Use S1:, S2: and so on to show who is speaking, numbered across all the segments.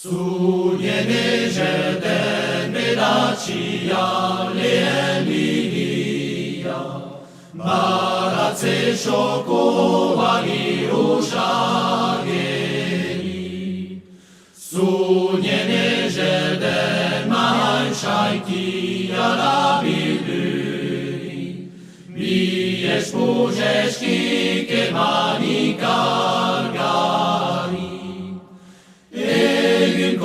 S1: Sugnienerze den bedacia leemilia, Barace szokowali uszageli. Sugnienerze den mańszajki alabili, Bijesz pużeszki kemani kargari. Egün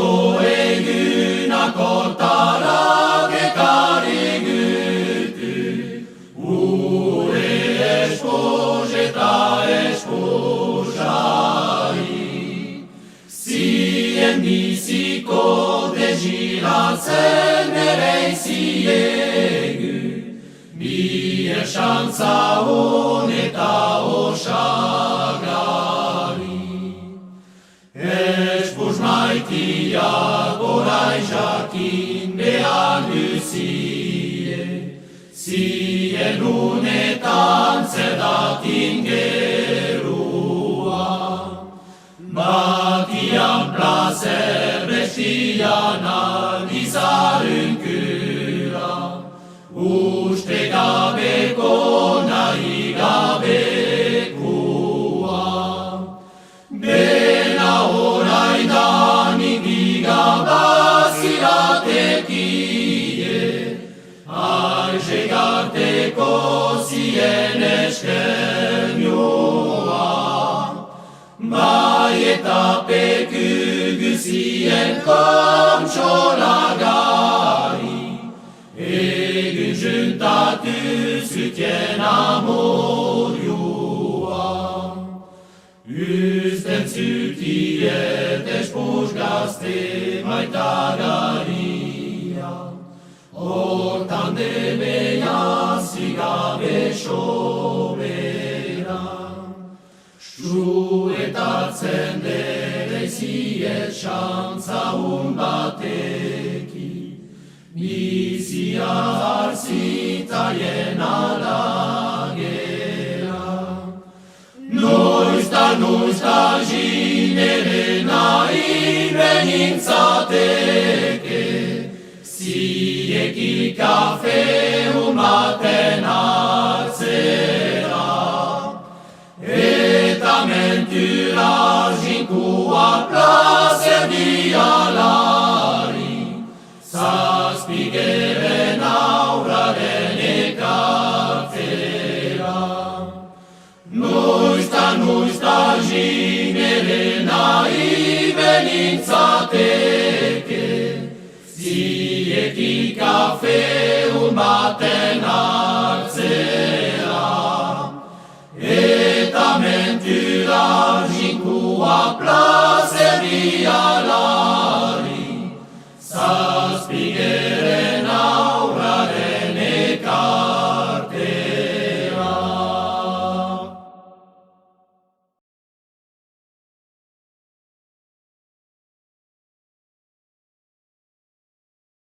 S1: akortara gekarigütü, Ure espožeta espožari. Sien misiko dejila cenerei siegu, Bie șanța uneta oșagari. Maitia corai jaquin bea Lucie, Sie lunetan sedat ingerua, Matiam placer bestiana disar în cura, Uște gabe cona igabe cua, Bena orai dani diga basirate kie, Ai jegarte cosieneșkenioa, Maieta pe kygysien komcholagari, Egyn junta tyskytien amoriua. Üstem sytietes pușgaste mai tagaria, Ortan de bea sigave șovera, Șuetat sendere siet șanța un batechi, Misia arsita iena lagera. Nu sta ginere invenința teche, Sie chi cafe matenarțera, Et aventura gincua placer dialari, Sa spighere naurare necartera. Nu sta ginere invenința teche, Sie chi cafe mate